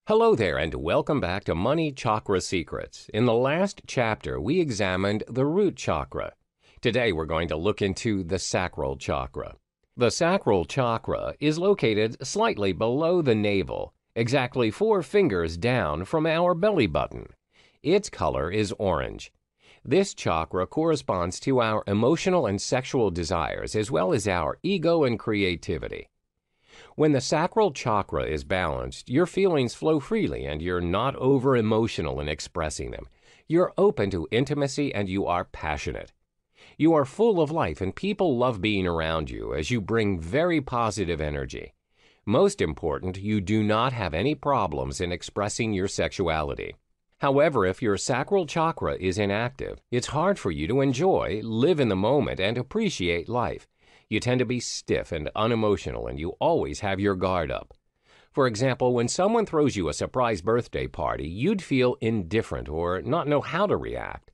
Hello there and welcome back to Money Chakra Secrets. In the last chapter, we examined the root chakra. Today, we're going to look into the sacral chakra. The sacral chakra is located slightly below the navel, exactly 4 fingers down from our belly button. Its color is orange. This chakra corresponds to our emotional and sexual desires as well as our ego and creativity. When the sacral chakra is balanced, your feelings flow freely and you're not over-emotional in expressing them. You're open to intimacy and you are passionate. You are full of life and people love being around you as you bring very positive energy. Most important, you do not have any problems in expressing your sexuality. However, if your sacral chakra is inactive, it's hard for you to enjoy, live in the moment, and appreciate life. You tend to be stiff and unemotional and you always have your guard up. For example, when someone throws you a surprise birthday party, you'd feel indifferent or not know how to react.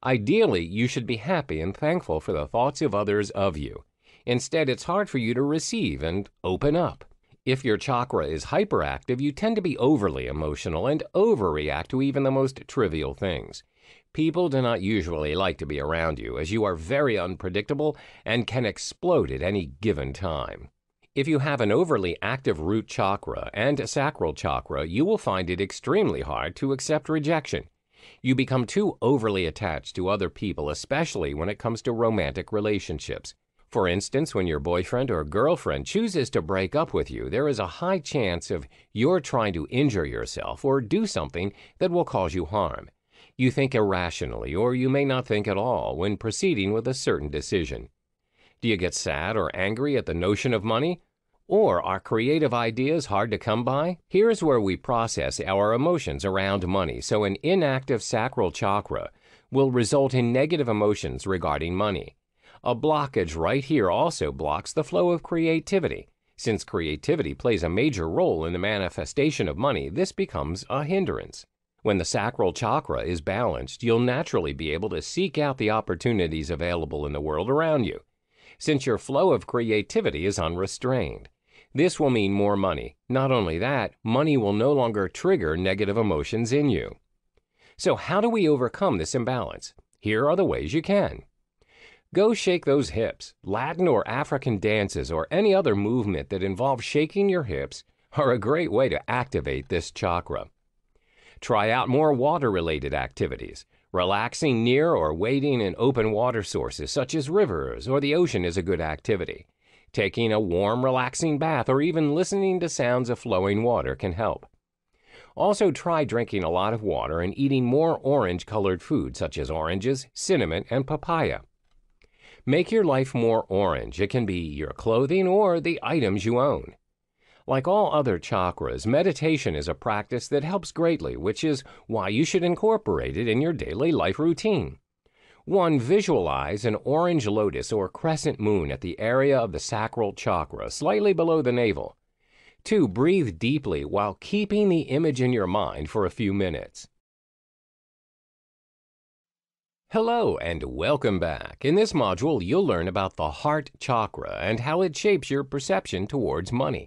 Ideally, you should be happy and thankful for the thoughts of others of you. Instead, it's hard for you to receive and open up. If your chakra is hyperactive, you tend to be overly emotional and overreact to even the most trivial things. People do not usually like to be around you as you are very unpredictable and can explode at any given time. If you have an overly active root chakra and a sacral chakra, you will find it extremely hard to accept rejection. You become too overly attached to other people, especially when it comes to romantic relationships. For instance, when your boyfriend or girlfriend chooses to break up with you, there is a high chance of you're trying to injure yourself or do something that will cause you harm. You think irrationally, or you may not think at all when proceeding with a certain decision. Do you get sad or angry at the notion of money? Or are creative ideas hard to come by? Here's where we process our emotions around money, so an inactive sacral chakra will result in negative emotions regarding money. A blockage right here also blocks the flow of creativity. Since creativity plays a major role in the manifestation of money, this becomes a hindrance. When the sacral chakra is balanced, you'll naturally be able to seek out the opportunities available in the world around you, since your flow of creativity is unrestrained. This will mean more money. Not only that, money will no longer trigger negative emotions in you. So how do we overcome this imbalance? Here are the ways you can. Go shake those hips. Latin or African dances or any other movement that involves shaking your hips are a great way to activate this chakra. Try out more water-related activities. Relaxing near or wading in open water sources such as rivers or the ocean is a good activity. Taking a warm, relaxing bath or even listening to sounds of flowing water can help. Also try drinking a lot of water and eating more orange-colored food such as oranges, cinnamon, and papaya. Make your life more orange. It can be your clothing or the items you own. Like all other chakras, meditation is a practice that helps greatly, which is why you should incorporate it in your daily life routine. 1. Visualize an orange lotus or crescent moon at the area of the sacral chakra, slightly below the navel. 2. Breathe deeply while keeping the image in your mind for a few minutes. Hello and welcome back. In this module, you'll learn about the Heart Chakra and how it shapes your perception towards money.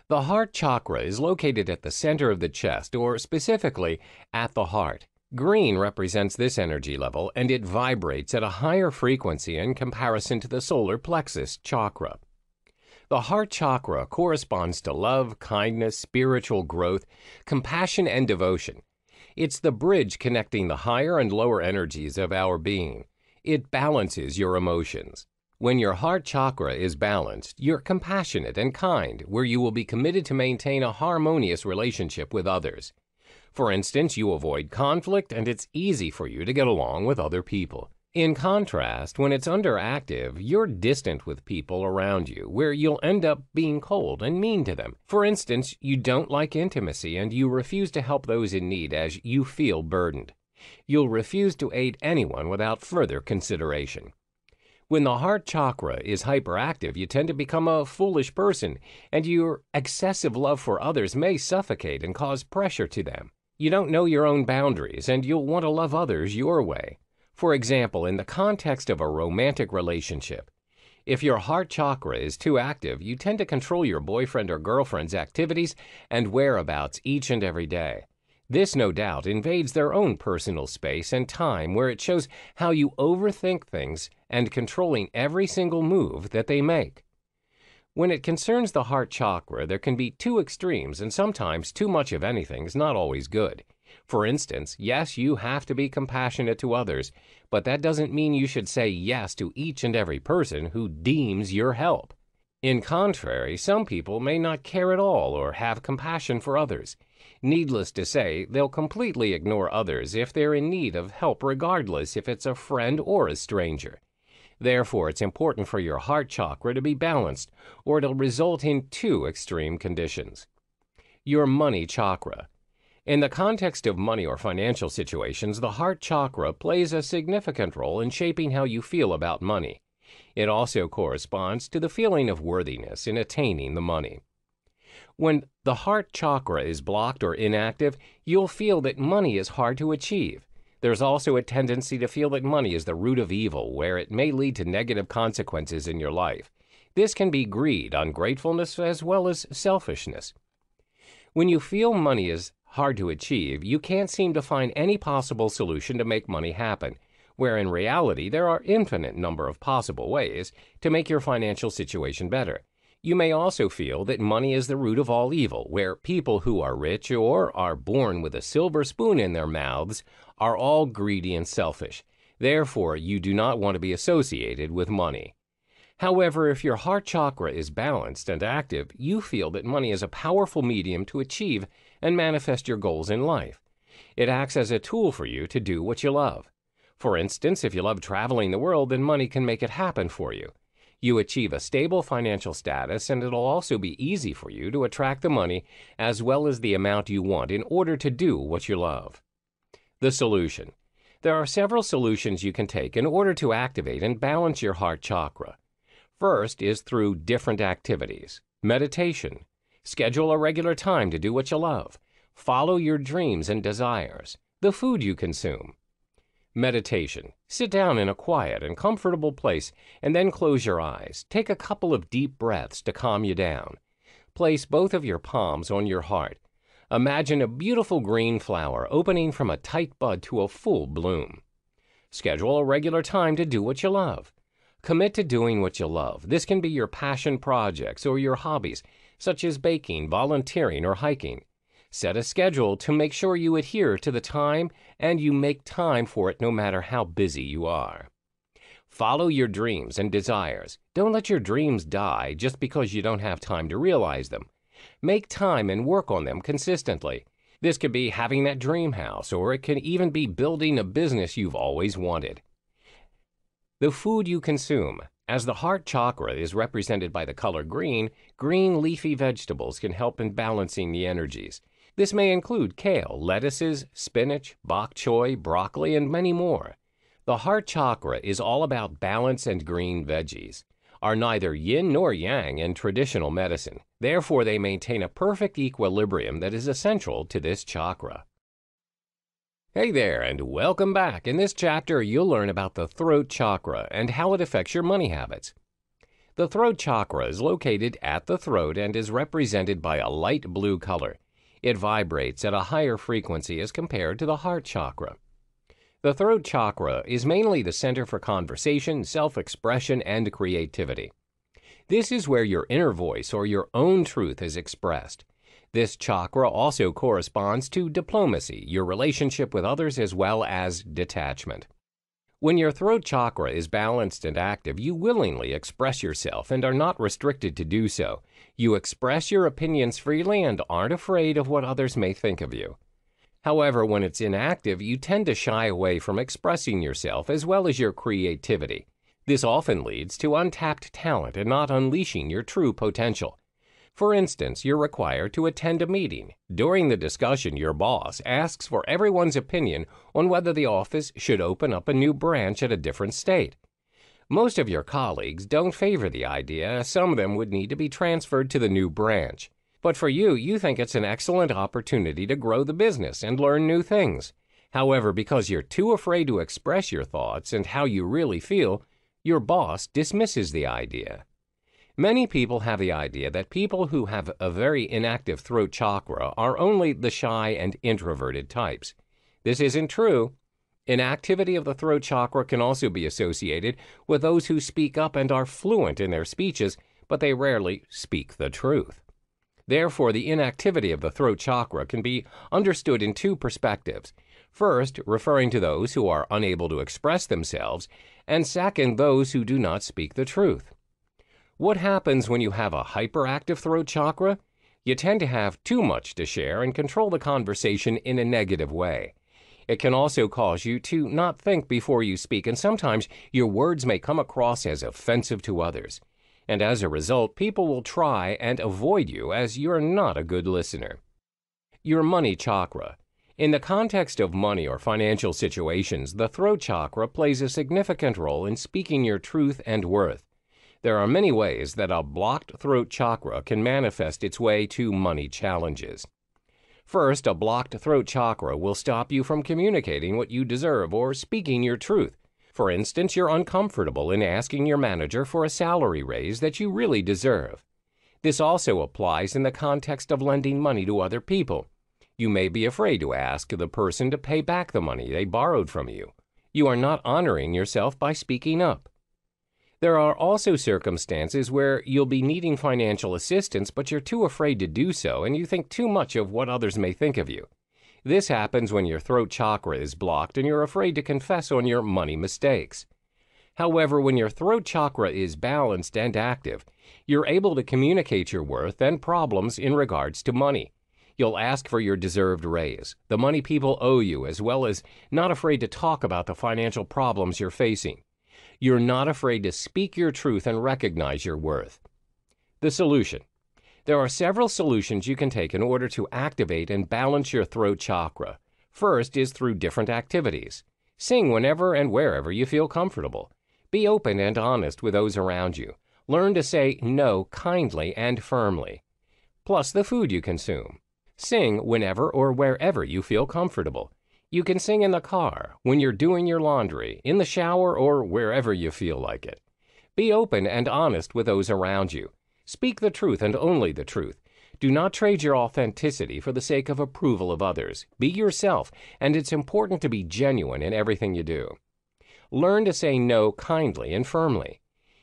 The Heart Chakra is located at the center of the chest, or specifically at the heart. Green represents this energy level, and it vibrates at a higher frequency in comparison to the solar plexus chakra. The Heart Chakra corresponds to love, kindness, spiritual growth, compassion, and devotion. It's the bridge connecting the higher and lower energies of our being. It balances your emotions. When your heart chakra is balanced, you're compassionate and kind, where you will be committed to maintain a harmonious relationship with others. For instance, you avoid conflict and it's easy for you to get along with other people. In contrast, when it's underactive, you're distant with people around you, where you'll end up being cold and mean to them. For instance, you don't like intimacy and you refuse to help those in need as you feel burdened. You'll refuse to aid anyone without further consideration. When the heart chakra is hyperactive, you tend to become a foolish person, and your excessive love for others may suffocate and cause pressure to them. You don't know your own boundaries, and you'll want to love others your way. For example, in the context of a romantic relationship, If your heart chakra is too active, you tend to control your boyfriend or girlfriend's activities and whereabouts each and every day. This, no doubt, invades their own personal space and time, where it shows how you overthink things and controlling every single move that they make. When it concerns the heart chakra, there can be two extremes, and sometimes too much of anything is not always good. For instance, yes, you have to be compassionate to others, but that doesn't mean you should say yes to each and every person who deems your help. In contrary, some people may not care at all or have compassion for others. Needless to say, they'll completely ignore others if they're in need of help, regardless if it's a friend or a stranger. Therefore, it's important for your heart chakra to be balanced, or it'll result in two extreme conditions. Your money chakra. In the context of money or financial situations, the heart chakra plays a significant role in shaping how you feel about money. It also corresponds to the feeling of worthiness in attaining the money. When the heart chakra is blocked or inactive, you'll feel that money is hard to achieve. There's also a tendency to feel that money is the root of evil, where it may lead to negative consequences in your life. This can be greed, ungratefulness, as well as selfishness. When you feel money is hard to achieve, you can't seem to find any possible solution to make money happen, where in reality there are infinite number of possible ways to make your financial situation better. You may also feel that money is the root of all evil, where people who are rich or are born with a silver spoon in their mouths are all greedy and selfish. Therefore, you do not want to be associated with money. However, if your heart chakra is balanced and active, you feel that money is a powerful medium to achieve and manifest your goals in life. It acts as a tool for you to do what you love. For instance, if you love traveling the world, then money can make it happen for you. You achieve a stable financial status, and it'll also be easy for you to attract the money as well as the amount you want in order to do what you love. The solution. There are several solutions you can take in order to activate and balance your heart chakra. First is through different activities. Meditation. Schedule a regular time to do what you love. Follow your dreams and desires. The food you consume. Meditation. Sit down in a quiet and comfortable place and then close your eyes. Take a couple of deep breaths to calm you down. Place both of your palms on your heart. Imagine a beautiful green flower opening from a tight bud to a full bloom. Schedule a regular time to do what you love. Commit to doing what you love. This can be your passion projects or your hobbies, such as baking, volunteering, or hiking. Set a schedule to make sure you adhere to the time and you make time for it no matter how busy you are. Follow your dreams and desires. Don't let your dreams die just because you don't have time to realize them. Make time and work on them consistently. This could be having that dream house, or it can even be building a business you've always wanted. The food you consume. As the heart chakra is represented by the color green, green leafy vegetables can help in balancing the energies. This may include kale, lettuces, spinach, bok choy, broccoli, and many more. The heart chakra is all about balance, and green veggies are neither yin nor yang in traditional medicine. Therefore, they maintain a perfect equilibrium that is essential to this chakra. Hey there, and welcome back. In this chapter, you'll learn about the throat chakra and how it affects your money habits. The throat chakra is located at the throat and is represented by a light blue color. It vibrates at a higher frequency as compared to the heart chakra. The throat chakra is mainly the center for conversation, self-expression, and creativity. This is where your inner voice or your own truth is expressed. This chakra also corresponds to diplomacy, your relationship with others, as well as detachment. When your throat chakra is balanced and active, you willingly express yourself and are not restricted to do so. You express your opinions freely and aren't afraid of what others may think of you. However, when it's inactive, you tend to shy away from expressing yourself as well as your creativity. This often leads to untapped talent and not unleashing your true potential. For instance, you're required to attend a meeting. During the discussion, your boss asks for everyone's opinion on whether the office should open up a new branch at a different state. Most of your colleagues don't favor the idea, as some of them would need to be transferred to the new branch. But for you, you think it's an excellent opportunity to grow the business and learn new things. However, because you're too afraid to express your thoughts and how you really feel, Your boss dismisses the idea. Many people have the idea that people who have a very inactive throat chakra are only the shy and introverted types. This isn't true. Inactivity of the throat chakra can also be associated with those who speak up and are fluent in their speeches, but they rarely speak the truth. Therefore, the inactivity of the throat chakra can be understood in two perspectives. First, referring to those who are unable to express themselves, and second, those who do not speak the truth. What happens when you have a hyperactive throat chakra? You tend to have too much to share and control the conversation in a negative way. It can also cause you to not think before you speak, and sometimes your words may come across as offensive to others. And as a result, people will try and avoid you as you're not a good listener. Your money chakra. In the context of money or financial situations, the throat chakra plays a significant role in speaking your truth and worth. There are many ways that a blocked throat chakra can manifest its way to money challenges. First, a blocked throat chakra will stop you from communicating what you deserve or speaking your truth. For instance, you're uncomfortable in asking your manager for a salary raise that you really deserve. This also applies in the context of lending money to other people. You may be afraid to ask the person to pay back the money they borrowed from you. You are not honoring yourself by speaking up. There are also circumstances where you'll be needing financial assistance, but you're too afraid to do so, and you think too much of what others may think of you. This happens when your throat chakra is blocked and you're afraid to confess on your money mistakes. However, when your throat chakra is balanced and active, you're able to communicate your worth and problems in regards to money. You'll ask for your deserved raise, the money people owe you, as well as not afraid to talk about the financial problems you're facing. You're not afraid to speak your truth and recognize your worth. The solution. There are several solutions you can take in order to activate and balance your throat chakra. First is through different activities. Sing whenever and wherever you feel comfortable. Be open and honest with those around you. Learn to say no kindly and firmly. Plus the food you consume. Sing whenever or wherever you feel comfortable. You can sing in the car, when you're doing your laundry, in the shower, or wherever you feel like it. Be open and honest with those around you. Speak the truth and only the truth. Do not trade your authenticity for the sake of approval of others. Be yourself, and it's important to be genuine in everything you do. Learn to say no kindly and firmly.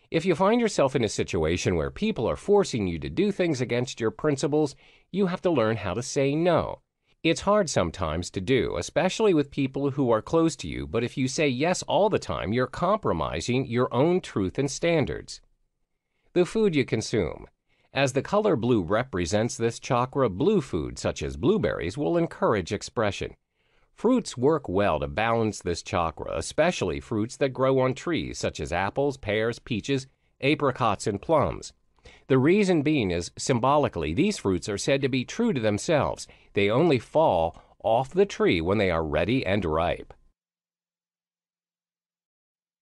If you find yourself in a situation where people are forcing you to do things against your principles, you have to learn how to say no. It's hard sometimes to do, especially with people who are close to you, but if you say yes all the time, you're compromising your own truth and standards. The food you consume. As the color blue represents this chakra, blue food such as blueberries will encourage expression. Fruits work well to balance this chakra, especially fruits that grow on trees such as apples, pears, peaches, apricots, and plums. The reason being is, symbolically, these fruits are said to be true to themselves. They only fall off the tree when they are ready and ripe.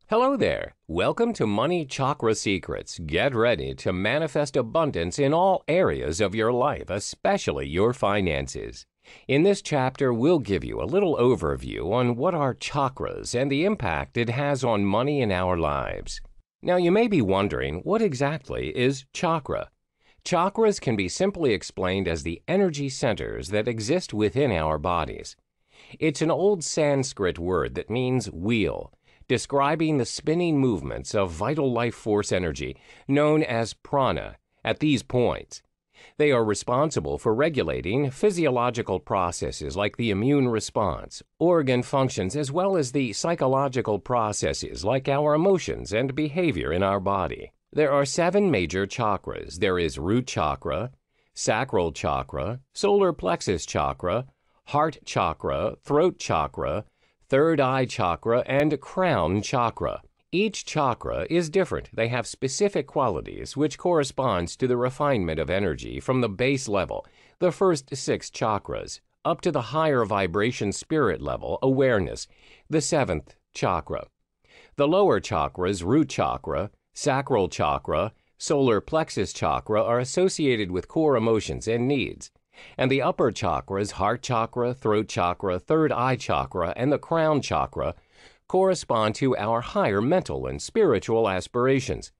Hello there. Welcome to Money Chakra Secrets. Get ready to manifest abundance in all areas of your life, especially your finances. In this chapter, we'll give you a little overview on what are chakras and the impact it has on money in our lives. Now, you may be wondering, what exactly is chakra? Chakras can be simply explained as the energy centers that exist within our bodies. It's an old Sanskrit word that means wheel, describing the spinning movements of vital life force energy known as prana at these points. They are responsible for regulating physiological processes like the immune response, organ functions, as well as the psychological processes like our emotions and behavior in our body. There are 7 major chakras. There is Root Chakra, Sacral Chakra, Solar Plexus Chakra, Heart Chakra, Throat Chakra, Third Eye Chakra, and Crown Chakra. Each chakra is different. They have specific qualities, which corresponds to the refinement of energy from the base level, the first 6 chakras, up to the higher vibration spirit level, awareness, the 7th chakra. The lower chakras, Root Chakra, Sacral Chakra, Solar Plexus Chakra, are associated with core emotions and needs. And the upper chakras, Heart Chakra, Throat Chakra, Third Eye Chakra, and the Crown Chakra, correspond to our higher mental and spiritual aspirations.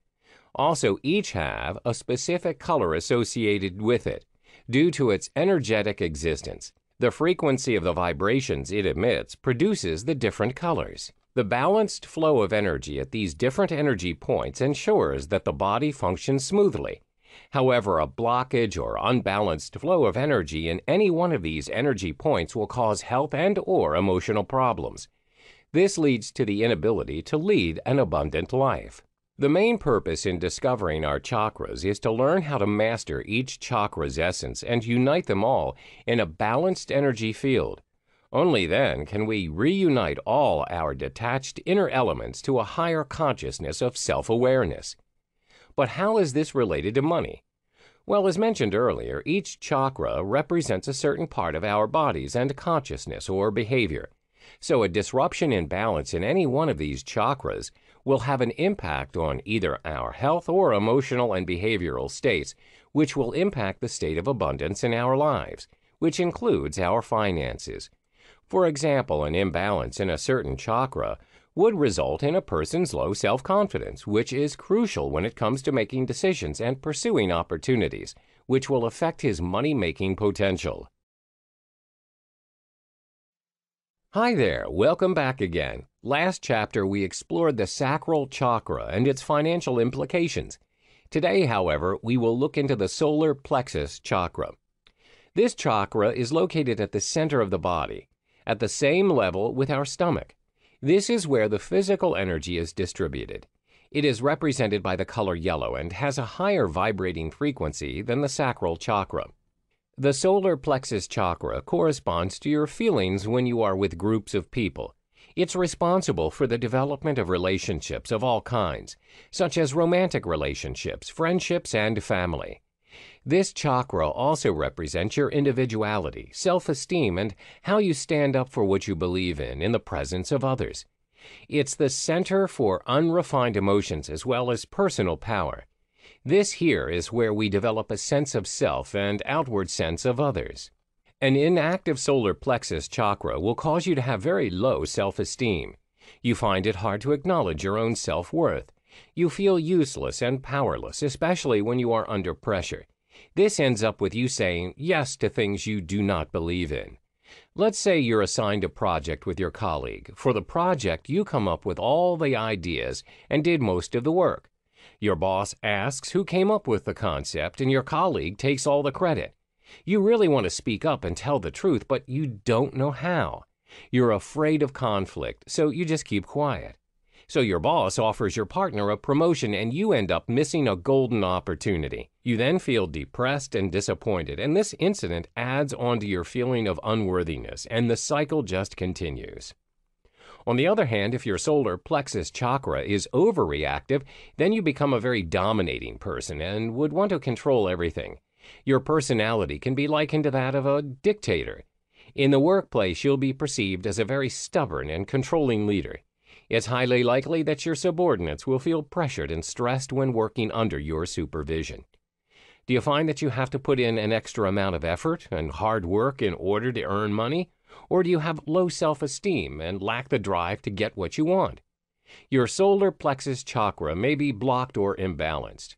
Also, each have a specific color associated with it, due to its energetic existence. The frequency of the vibrations it emits produces the different colors. The balanced flow of energy at these different energy points ensures that the body functions smoothly. However, a blockage or unbalanced flow of energy in any one of these energy points will cause health and/or emotional problems. This leads to the inability to lead an abundant life. The main purpose in discovering our chakras is to learn how to master each chakra's essence and unite them all in a balanced energy field. Only then can we reunite all our detached inner elements to a higher consciousness of self-awareness. But how is this related to money? Well, as mentioned earlier, each chakra represents a certain part of our bodies and consciousness or behavior. So a disruption in balance in any one of these chakras will have an impact on either our health or emotional and behavioral states, which will impact the state of abundance in our lives, which includes our finances. For example, an imbalance in a certain chakra would result in a person's low self-confidence, which is crucial when it comes to making decisions and pursuing opportunities, which will affect his money-making potential. Hi there, welcome back again. Last chapter we explored the Sacral Chakra and its financial implications. Today, however, we will look into the Solar Plexus Chakra. This chakra is located at the center of the body, at the same level with our stomach. This is where the physical energy is distributed. It is represented by the color yellow and has a higher vibrating frequency than the Sacral Chakra. The Solar Plexus Chakra corresponds to your feelings when you are with groups of people. It's responsible for the development of relationships of all kinds, such as romantic relationships, friendships, and family. This chakra also represents your individuality, self-esteem, and how you stand up for what you believe in the presence of others. It's the center for unrefined emotions as well as personal power. This here is where we develop a sense of self and outward sense of others. An inactive solar plexus chakra will cause you to have very low self-esteem. You find it hard to acknowledge your own self-worth. You feel useless and powerless, especially when you are under pressure. This ends up with you saying yes to things you do not believe in. Let's say you're assigned a project with your colleague. For the project, you come up with all the ideas and did most of the work. Your boss asks who came up with the concept, and your colleague takes all the credit. You really want to speak up and tell the truth, but you don't know how. You're afraid of conflict, so you just keep quiet. So your boss offers your partner a promotion, and you end up missing a golden opportunity. You then feel depressed and disappointed, and this incident adds on to your feeling of unworthiness, and the cycle just continues. On the other hand, if your solar plexus chakra is overreactive, then you become a very dominating person and would want to control everything. Your personality can be likened to that of a dictator. In the workplace, you'll be perceived as a very stubborn and controlling leader. It's highly likely that your subordinates will feel pressured and stressed when working under your supervision. Do you find that you have to put in an extra amount of effort and hard work in order to earn money? Or do you have low self-esteem and lack the drive to get what you want? Your solar plexus chakra may be blocked or imbalanced.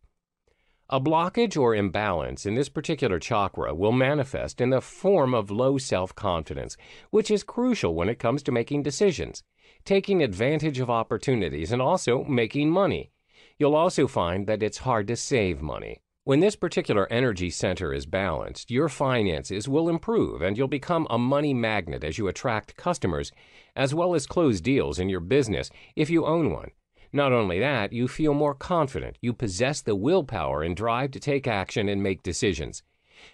A blockage or imbalance in this particular chakra will manifest in the form of low self-confidence, which is crucial when it comes to making decisions, taking advantage of opportunities, and also making money. You'll also find that it's hard to save money. When this particular energy center is balanced, your finances will improve and you'll become a money magnet as you attract customers, as well as close deals in your business if you own one. Not only that, you feel more confident. You possess the willpower and drive to take action and make decisions.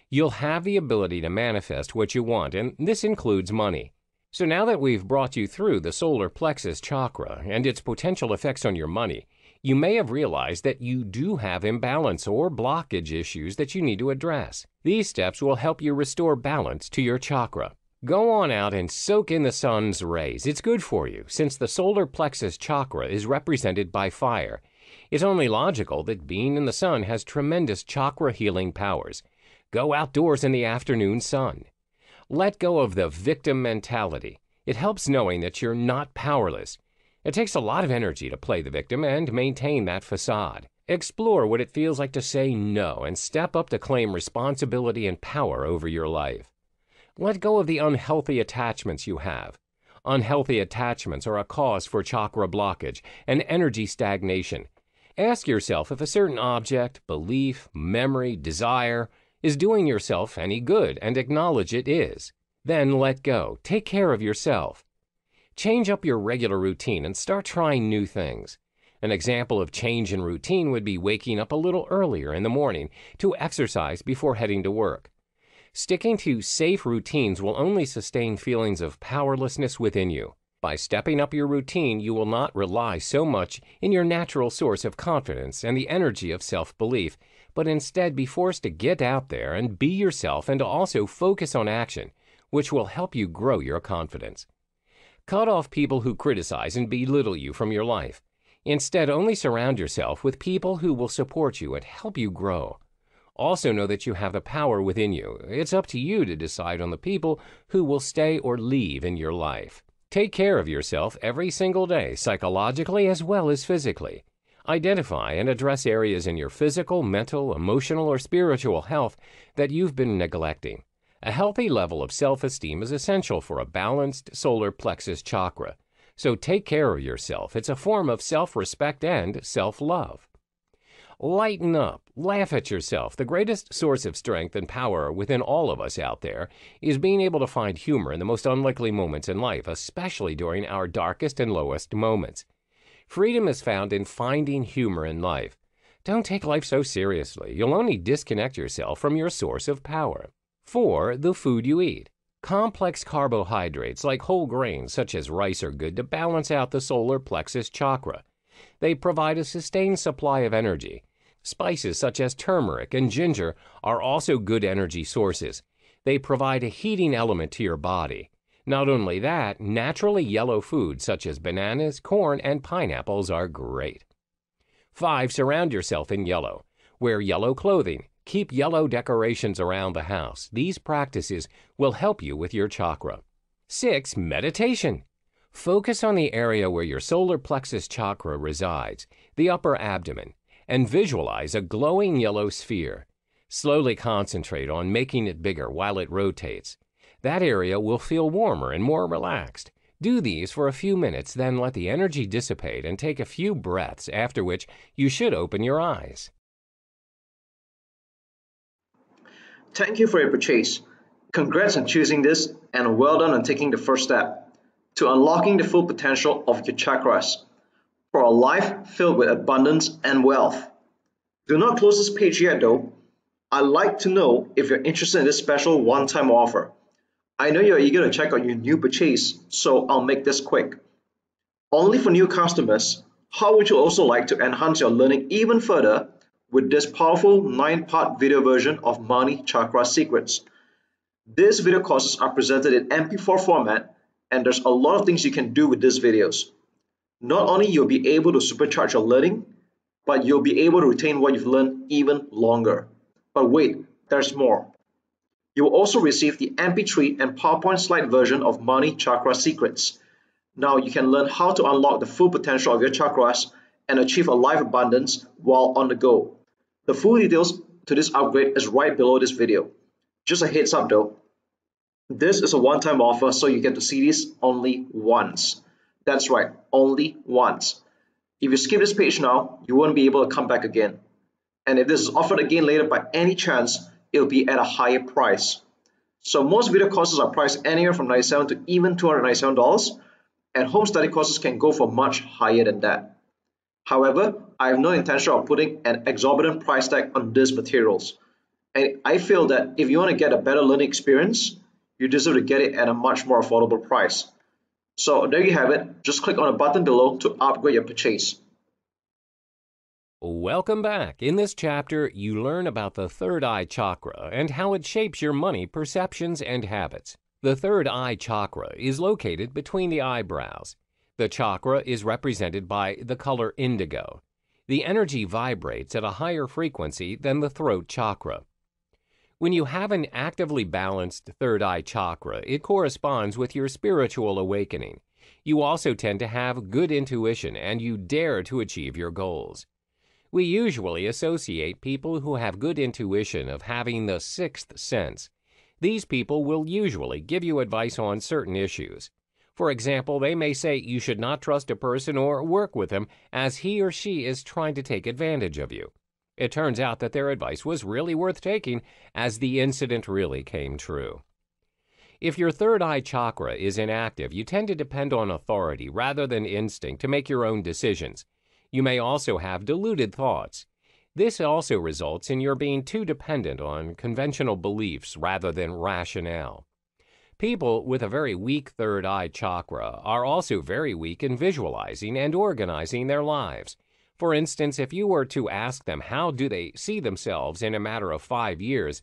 You'll have the ability to manifest what you want, and this includes money. So now that we've brought you through the solar plexus chakra and its potential effects on your money, you may have realized that you do have imbalance or blockage issues that you need to address. These steps will help you restore balance to your chakra. Go on out and soak in the sun's rays. It's good for you, since the solar plexus chakra is represented by fire. It's only logical that being in the sun has tremendous chakra healing powers. Go outdoors in the afternoon sun. Let go of the victim mentality. It helps knowing that you're not powerless. It takes a lot of energy to play the victim and maintain that facade. Explore what it feels like to say no and step up to claim responsibility and power over your life. Let go of the unhealthy attachments you have. Unhealthy attachments are a cause for chakra blockage and energy stagnation. Ask yourself if a certain object, belief, memory, desire is doing yourself any good and acknowledge it is. Then let go. Take care of yourself. Change up your regular routine and start trying new things. An example of change in routine would be waking up a little earlier in the morning to exercise before heading to work. Sticking to safe routines will only sustain feelings of powerlessness within you. By stepping up your routine, you will not rely so much in your natural source of confidence and the energy of self-belief, but instead be forced to get out there and be yourself and to also focus on action, which will help you grow your confidence. Cut off people who criticize and belittle you from your life. Instead, only surround yourself with people who will support you and help you grow. Also know that you have the power within you. It's up to you to decide on the people who will stay or leave in your life. Take care of yourself every single day, psychologically as well as physically. Identify and address areas in your physical, mental, emotional, or spiritual health that you've been neglecting. A healthy level of self-esteem is essential for a balanced solar plexus chakra. So take care of yourself. It's a form of self-respect and self-love. Lighten up. Laugh at yourself. The greatest source of strength and power within all of us out there is being able to find humor in the most unlikely moments in life, especially during our darkest and lowest moments. Freedom is found in finding humor in life. Don't take life so seriously. You'll only disconnect yourself from your source of power. 4. The food you eat. Complex carbohydrates like whole grains such as rice are good to balance out the solar plexus chakra. They provide a sustained supply of energy. Spices such as turmeric and ginger are also good energy sources. They provide a heating element to your body. Not only that, naturally yellow foods such as bananas, corn, and pineapples are great. 5. Surround yourself in yellow. Wear yellow clothing. Keep yellow decorations around the house. These practices will help you with your chakra. 6. Meditation. Focus on the area where your solar plexus chakra resides, the upper abdomen, and visualize a glowing yellow sphere. Slowly concentrate on making it bigger while it rotates. That area will feel warmer and more relaxed. Do these for a few minutes, then let the energy dissipate and take a few breaths, after which you should open your eyes. Thank you for your purchase. Congrats on choosing this and well done on taking the first step to unlocking the full potential of your chakras for a life filled with abundance and wealth. Do not close this page yet though. I'd like to know if you're interested in this special one-time offer. I know you're eager to check out your new purchase, so I'll make this quick. Only for new customers, how would you also like to enhance your learning even further with this powerful 9-part video version of Money Chakra Secrets? These video courses are presented in MP4 format, and there's a lot of things you can do with these videos. Not only you'll be able to supercharge your learning, but you'll be able to retain what you've learned even longer. But wait, there's more. You will also receive the MP3 and PowerPoint slide version of Money Chakra Secrets. Now you can learn how to unlock the full potential of your chakras and achieve a life abundance while on the go. The full details to this upgrade is right below this video. Just a heads up though, this is a one-time offer, so you get to see this only once. That's right, only once. If you skip this page now, you won't be able to come back again. And if this is offered again later by any chance, it'll be at a higher price. So most video courses are priced anywhere from $97 to even $297, and home study courses can go for much higher than that. However, I have no intention of putting an exorbitant price tag on these materials. And I feel that if you want to get a better learning experience, you deserve to get it at a much more affordable price. So there you have it. Just click on the button below to upgrade your purchase. Welcome back. In this chapter, you learn about the Third Eye Chakra and how it shapes your money perceptions and habits. The Third Eye Chakra is located between the eyebrows. The chakra is represented by the color indigo. The energy vibrates at a higher frequency than the Throat Chakra. When you have an actively balanced Third Eye Chakra, it corresponds with your spiritual awakening. You also tend to have good intuition and you dare to achieve your goals. We usually associate people who have good intuition of having the sixth sense. These people will usually give you advice on certain issues. For example, they may say you should not trust a person or work with him as he or she is trying to take advantage of you. It turns out that their advice was really worth taking as the incident really came true. If your third eye chakra is inactive, you tend to depend on authority rather than instinct to make your own decisions. You may also have deluded thoughts. This also results in your being too dependent on conventional beliefs rather than rationale. People with a very weak third eye chakra are also very weak in visualizing and organizing their lives. For instance, if you were to ask them how do they see themselves in a matter of 5 years,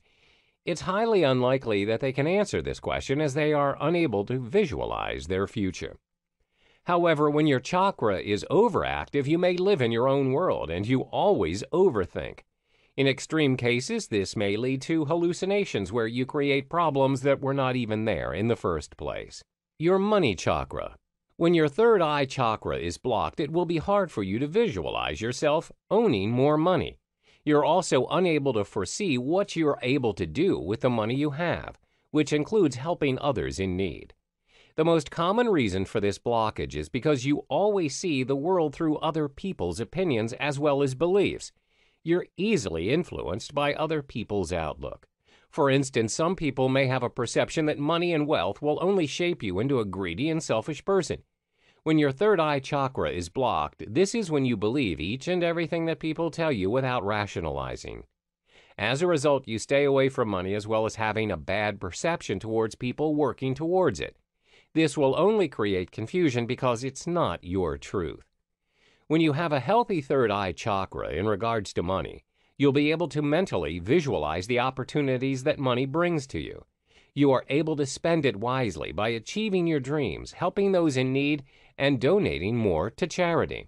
it's highly unlikely that they can answer this question as they are unable to visualize their future. However, when your chakra is overactive, you may live in your own world and you always overthink. In extreme cases, this may lead to hallucinations where you create problems that were not even there in the first place. Your money chakra. When your third eye chakra is blocked, it will be hard for you to visualize yourself owning more money. You're also unable to foresee what you're able to do with the money you have, which includes helping others in need. The most common reason for this blockage is because you always see the world through other people's opinions as well as beliefs. You're easily influenced by other people's outlook. For instance, some people may have a perception that money and wealth will only shape you into a greedy and selfish person. When your third eye chakra is blocked, this is when you believe each and everything that people tell you without rationalizing. As a result, you stay away from money as well as having a bad perception towards people working towards it. This will only create confusion because it's not your truth. When you have a healthy third eye chakra in regards to money, you'll be able to mentally visualize the opportunities that money brings to you. You are able to spend it wisely by achieving your dreams, helping those in need, and donating more to charity.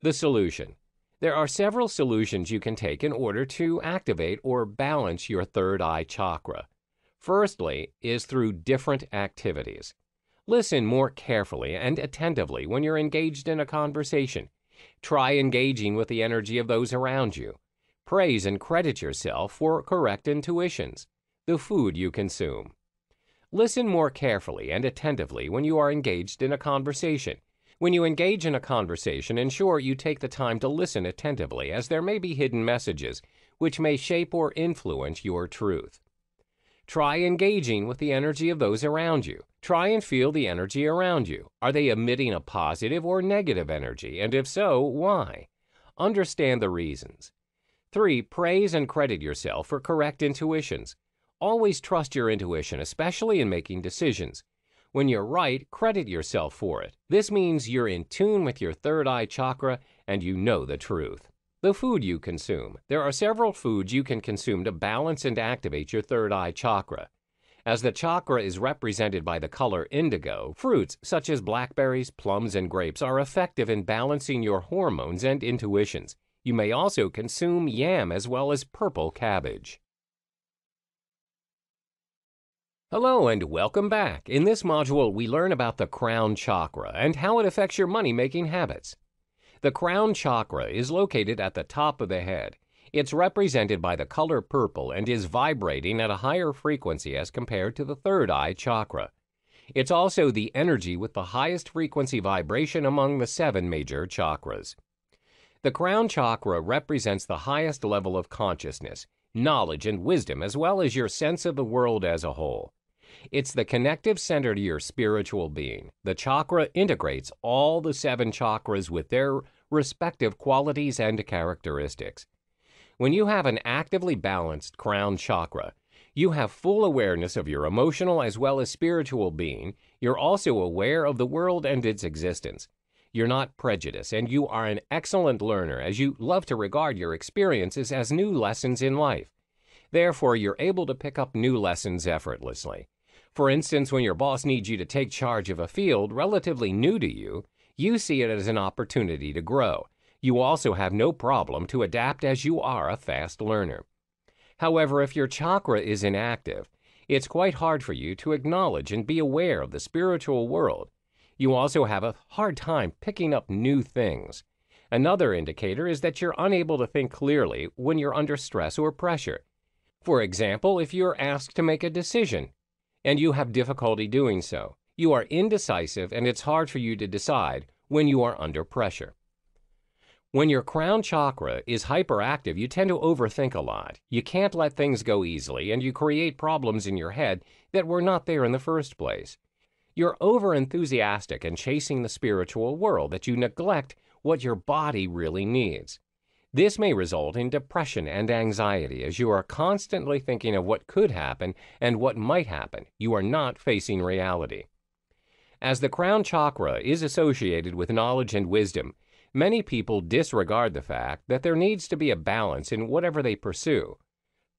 The solution. There are several solutions you can take in order to activate or balance your third eye chakra. Firstly is through different activities. Listen more carefully and attentively when you're engaged in a conversation. Try engaging with the energy of those around you. Praise and credit yourself for correct intuitions. The food you consume. Listen more carefully and attentively when you are engaged in a conversation. When you engage in a conversation, ensure you take the time to listen attentively as there may be hidden messages which may shape or influence your truth. Try engaging with the energy of those around you. Try and feel the energy around you. Are they emitting a positive or negative energy? And if so, why? Understand the reasons. 3. Praise and credit yourself for correct intuitions. Always trust your intuition, especially in making decisions. When you're right, credit yourself for it. This means you're in tune with your third eye chakra and you know the truth. The food you consume. There are several foods you can consume to balance and activate your third eye chakra. As the chakra is represented by the color indigo, fruits such as blackberries, plums, and grapes are effective in balancing your hormones and intuitions. You may also consume yam as well as purple cabbage. Hello and welcome back. In this module, we learn about the Crown Chakra and how it affects your money-making habits. The Crown Chakra is located at the top of the head. It's represented by the color purple and is vibrating at a higher frequency as compared to the Third Eye Chakra. It's also the energy with the highest frequency vibration among the 7 major chakras. The Crown Chakra represents the highest level of consciousness, knowledge, and wisdom, as well as your sense of the world as a whole. It's the connective center to your spiritual being. The chakra integrates all the 7 chakras with their respective qualities and characteristics. When you have an actively balanced Crown Chakra, you have full awareness of your emotional as well as spiritual being. You're also aware of the world and its existence. You're not prejudiced, and you are an excellent learner as you love to regard your experiences as new lessons in life. Therefore, you're able to pick up new lessons effortlessly. For instance, when your boss needs you to take charge of a field relatively new to you, you see it as an opportunity to grow. You also have no problem to adapt as you are a fast learner. However, if your chakra is inactive, it's quite hard for you to acknowledge and be aware of the spiritual world. You also have a hard time picking up new things. Another indicator is that you're unable to think clearly when you're under stress or pressure. For example, if you're asked to make a decision and you have difficulty doing so, you are indecisive and it's hard for you to decide when you are under pressure. When your crown chakra is hyperactive, you tend to overthink a lot. You can't let things go easily, and you create problems in your head that were not there in the first place. You're over-enthusiastic and chasing the spiritual world that you neglect what your body really needs. This may result in depression and anxiety as you are constantly thinking of what could happen and what might happen. You are not facing reality. As the crown chakra is associated with knowledge and wisdom, many people disregard the fact that there needs to be a balance in whatever they pursue.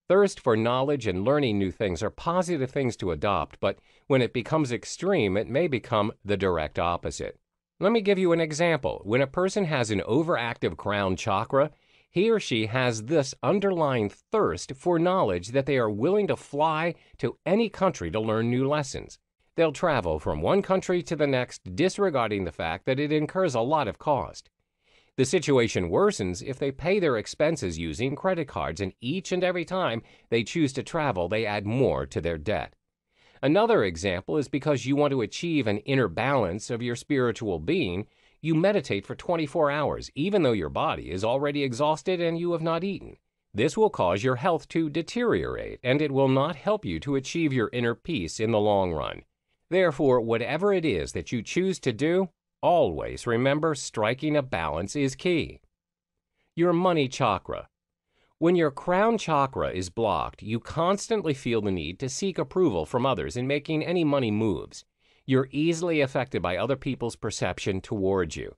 Thirst for knowledge and learning new things are positive things to adopt, but when it becomes extreme, it may become the direct opposite. Let me give you an example. When a person has an overactive crown chakra, he or she has this underlying thirst for knowledge that they are willing to fly to any country to learn new lessons. They'll travel from one country to the next, disregarding the fact that it incurs a lot of cost. The situation worsens if they pay their expenses using credit cards, and each and every time they choose to travel, they add more to their debt. Another example is because you want to achieve an inner balance of your spiritual being, you meditate for 24 hours, even though your body is already exhausted and you have not eaten. This will cause your health to deteriorate, and it will not help you to achieve your inner peace in the long run. Therefore, whatever it is that you choose to do, always remember striking a balance is key. Your money chakra. When your crown chakra is blocked, you constantly feel the need to seek approval from others in making any money moves. You're easily affected by other people's perception towards you.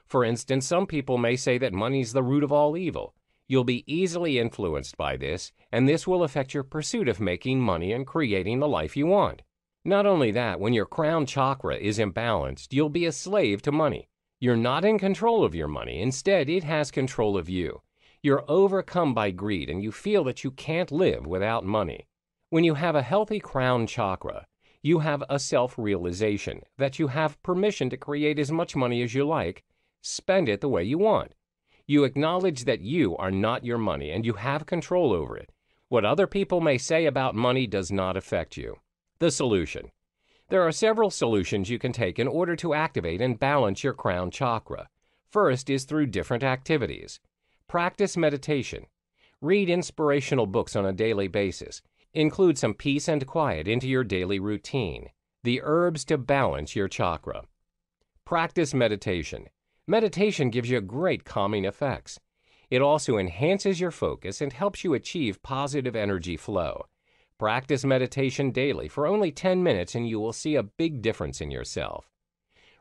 For instance, some people may say that money's the root of all evil. You'll be easily influenced by this, and this will affect your pursuit of making money and creating the life you want. Not only that, when your crown chakra is imbalanced, you'll be a slave to money. You're not in control of your money. Instead, it has control of you. You're overcome by greed, and you feel that you can't live without money. When you have a healthy crown chakra, you have a self-realization that you have permission to create as much money as you like, spend it the way you want. You acknowledge that you are not your money, and you have control over it. What other people may say about money does not affect you. The solution. There are several solutions you can take in order to activate and balance your crown chakra. First is through different activities. Practice meditation. Read inspirational books on a daily basis. Include some peace and quiet into your daily routine. The herbs to balance your chakra. Practice meditation. Meditation gives you great calming effects. It also enhances your focus and helps you achieve positive energy flow. Practice meditation daily for only 10 minutes and you will see a big difference in yourself.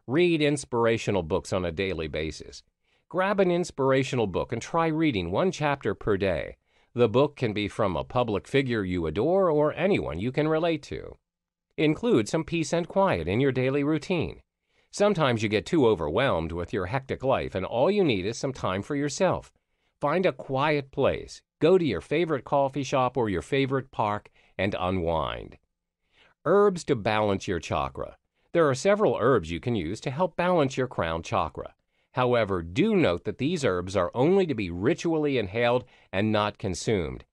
Read inspirational books on a daily basis. Grab an inspirational book and try reading one chapter per day. The book can be from a public figure you adore or anyone you can relate to. Include some peace and quiet in your daily routine. Sometimes you get too overwhelmed with your hectic life and all you need is some time for yourself. Find a quiet place. Go to your favorite coffee shop or your favorite park and unwind. Herbs to balance your chakra. There are several herbs you can use to help balance your crown chakra. However, do note that these herbs are only to be ritually inhaled and not consumed.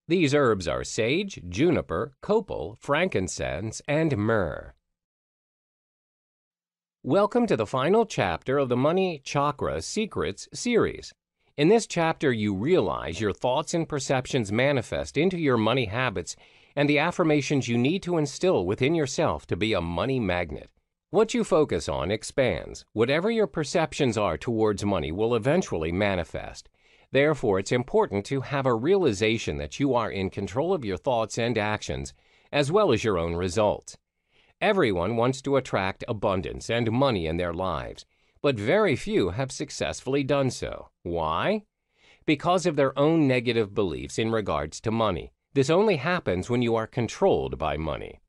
These herbs are sage, juniper, copal, frankincense, and myrrh. Welcome to the final chapter of the Money Chakra Secrets series. In this chapter, you realize your thoughts and perceptions manifest into your money habits and the affirmations you need to instill within yourself to be a money magnet. What you focus on expands. Whatever your perceptions are towards money will eventually manifest. Therefore, it's important to have a realization that you are in control of your thoughts and actions, as well as your own results. Everyone wants to attract abundance and money in their lives, but very few have successfully done so. Why? Because of their own negative beliefs in regards to money. This only happens when you are controlled by money.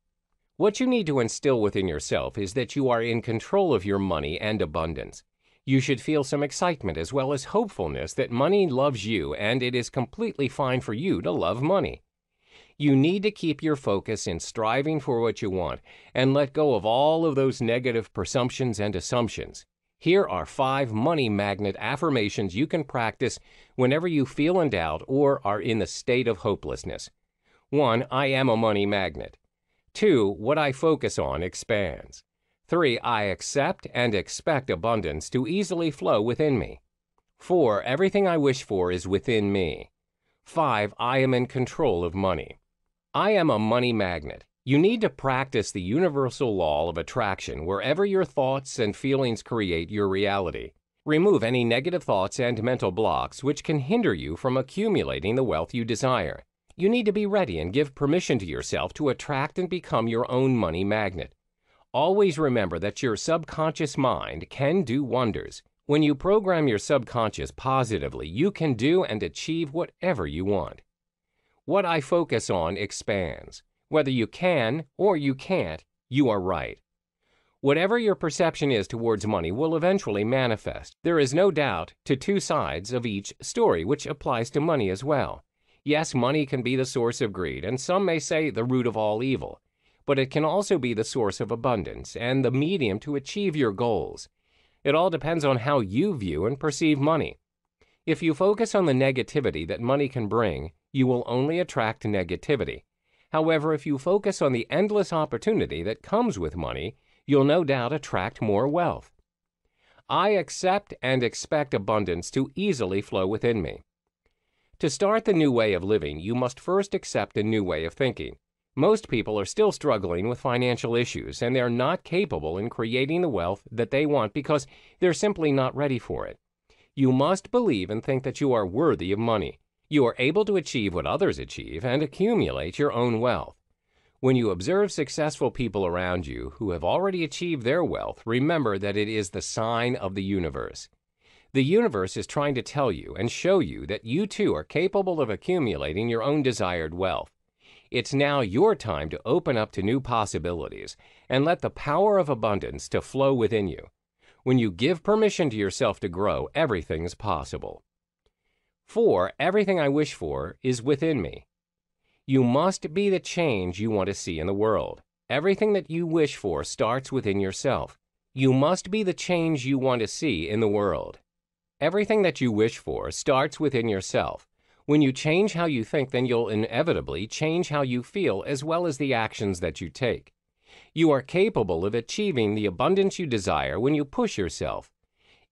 What you need to instill within yourself is that you are in control of your money and abundance. You should feel some excitement as well as hopefulness that money loves you and it is completely fine for you to love money. You need to keep your focus in striving for what you want and let go of all of those negative presumptions and assumptions. Here are 5 money magnet affirmations you can practice whenever you feel in doubt or are in the state of hopelessness. 1. I am a money magnet. 2. What I focus on expands. 3. I accept and expect abundance to easily flow within me. 4. Everything I wish for is within me. 5. I am in control of money. I am a money magnet. You need to practice the universal law of attraction wherever your thoughts and feelings create your reality. Remove any negative thoughts and mental blocks which can hinder you from accumulating the wealth you desire. You need to be ready and give permission to yourself to attract and become your own money magnet. Always remember that your subconscious mind can do wonders. When you program your subconscious positively, you can do and achieve whatever you want. What I focus on expands. Whether you can or you can't, you are right. Whatever your perception is towards money will eventually manifest. There is no doubt to 2 sides of each story, which applies to money as well. Yes, money can be the source of greed, and some may say the root of all evil. But it can also be the source of abundance and the medium to achieve your goals. It all depends on how you view and perceive money. If you focus on the negativity that money can bring, you will only attract negativity. However, if you focus on the endless opportunity that comes with money, you'll no doubt attract more wealth. I accept and expect abundance to easily flow within me. To start the new way of living, you must first accept a new way of thinking. Most people are still struggling with financial issues, and they're not capable in creating the wealth that they want because they're simply not ready for it. You must believe and think that you are worthy of money. You are able to achieve what others achieve and accumulate your own wealth. When you observe successful people around you who have already achieved their wealth, remember that it is the sign of the universe. The universe is trying to tell you and show you that you too are capable of accumulating your own desired wealth. It's now your time to open up to new possibilities and let the power of abundance to flow within you. When you give permission to yourself to grow, everything's possible. 4. Everything I wish for is within me. You must be the change you want to see in the world. Everything that you wish for starts within yourself. You must be the change you want to see in the world. Everything that you wish for starts within yourself. When you change how you think, then you'll inevitably change how you feel as well as the actions that you take. You are capable of achieving the abundance you desire when you push yourself.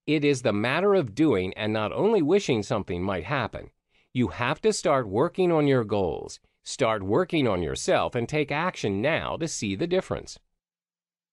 It is the matter of doing and not only wishing something might happen. You have to start working on your goals, start working on yourself, and take action now to see the difference.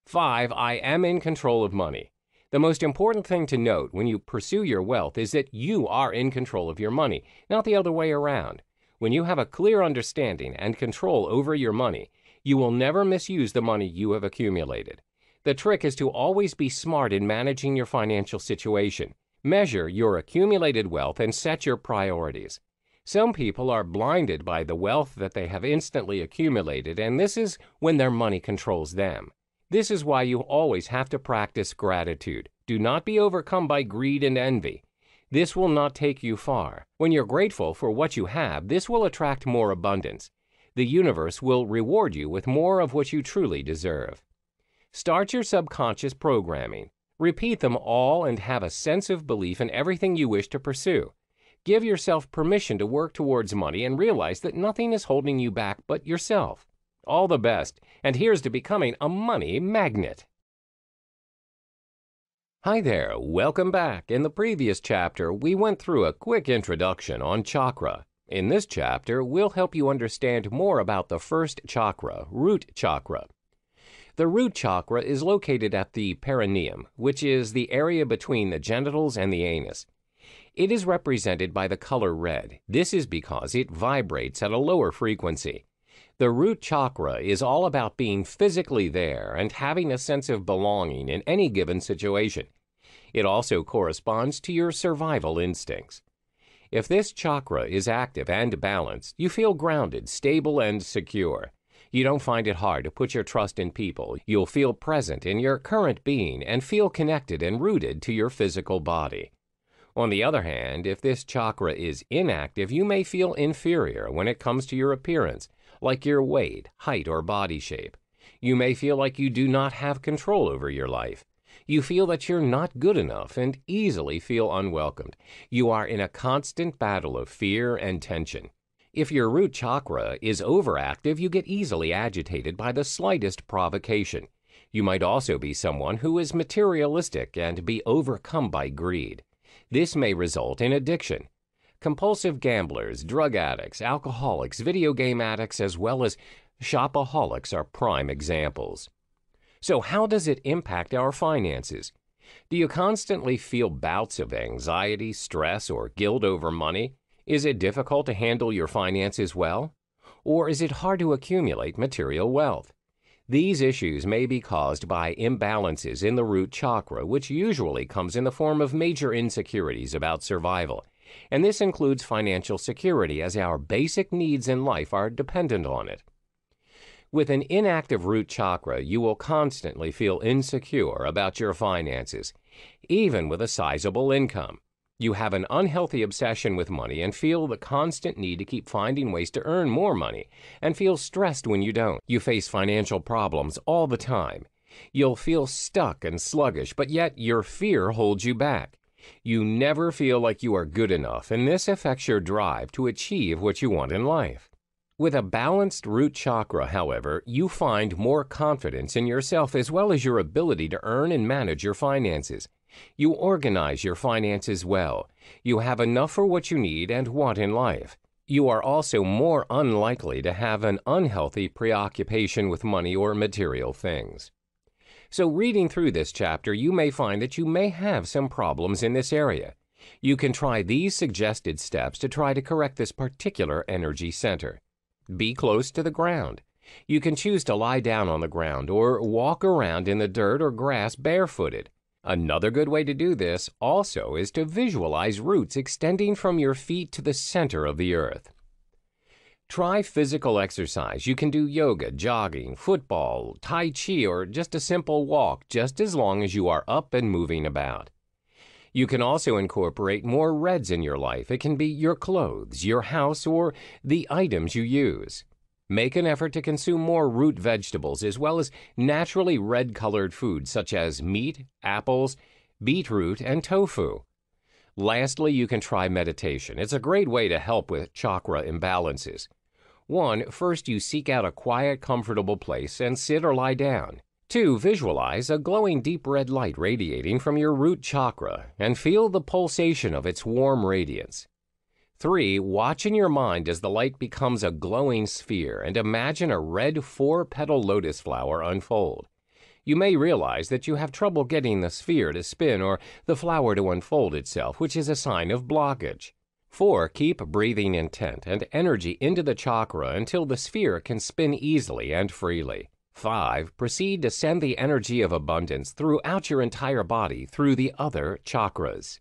5. I am in control of money. The most important thing to note when you pursue your wealth is that you are in control of your money, not the other way around. When you have a clear understanding and control over your money, you will never misuse the money you have accumulated. The trick is to always be smart in managing your financial situation. Measure your accumulated wealth and set your priorities. Some people are blinded by the wealth that they have instantly accumulated, and this is when their money controls them. This is why you always have to practice gratitude. Do not be overcome by greed and envy. This will not take you far. When you're grateful for what you have, this will attract more abundance. The universe will reward you with more of what you truly deserve. Start your subconscious programming. Repeat them all and have a sense of belief in everything you wish to pursue. Give yourself permission to work towards money and realize that nothing is holding you back but yourself. All the best, and here's to becoming a money magnet. Hi there, welcome back. In the previous chapter, we went through a quick introduction on chakra. In this chapter, we'll help you understand more about the first chakra, root chakra. The root chakra is located at the perineum, which is the area between the genitals and the anus. It is represented by the color red. This is because it vibrates at a lower frequency. The root chakra is all about being physically there and having a sense of belonging in any given situation. It also corresponds to your survival instincts. If this chakra is active and balanced, you feel grounded, stable, and secure. You don't find it hard to put your trust in people. You'll feel present in your current being and feel connected and rooted to your physical body. On the other hand, if this chakra is inactive, you may feel inferior when it comes to your appearance, like your weight, height, or body shape. You may feel like you do not have control over your life. You feel that you're not good enough and easily feel unwelcomed. You are in a constant battle of fear and tension. If your root chakra is overactive, you get easily agitated by the slightest provocation. You might also be someone who is materialistic and be overcome by greed. This may result in addiction. Compulsive gamblers, drug addicts, alcoholics, video game addicts, as well as shopaholics are prime examples. So how does it impact our finances? Do you constantly feel bouts of anxiety, stress, or guilt over money? Is it difficult to handle your finances well? Or is it hard to accumulate material wealth? These issues may be caused by imbalances in the root chakra, which usually comes in the form of major insecurities about survival. And this includes financial security, as our basic needs in life are dependent on it. With an inactive root chakra, you will constantly feel insecure about your finances, even with a sizable income. You have an unhealthy obsession with money and feel the constant need to keep finding ways to earn more money, and feel stressed when you don't. You face financial problems all the time. You'll feel stuck and sluggish, but yet your fear holds you back. You never feel like you are good enough, and this affects your drive to achieve what you want in life. With a balanced root chakra, however, you find more confidence in yourself as well as your ability to earn and manage your finances. You organize your finances well. You have enough for what you need and want in life. You are also more unlikely to have an unhealthy preoccupation with money or material things. So reading through this chapter, you may find that you may have some problems in this area. You can try these suggested steps to try to correct this particular energy center. Be close to the ground. You can choose to lie down on the ground or walk around in the dirt or grass barefooted. Another good way to do this also is to visualize roots extending from your feet to the center of the earth. Try physical exercise. You can do yoga, jogging, football, tai chi, or just a simple walk, just as long as you are up and moving about. You can also incorporate more reds in your life. It can be your clothes, your house, or the items you use. Make an effort to consume more root vegetables as well as naturally red-colored foods such as meat, apples, beetroot, and tofu. Lastly, you can try meditation. It's a great way to help with chakra imbalances. First you seek out a quiet, comfortable place and sit or lie down. 2. Visualize a glowing deep red light radiating from your root chakra and feel the pulsation of its warm radiance. 3. Watch in your mind as the light becomes a glowing sphere and imagine a red 4-petal lotus flower unfold. You may realize that you have trouble getting the sphere to spin or the flower to unfold itself, which is a sign of blockage. 4. Keep breathing intent and energy into the chakra until the sphere can spin easily and freely. 5. Proceed to send the energy of abundance throughout your entire body through the other chakras.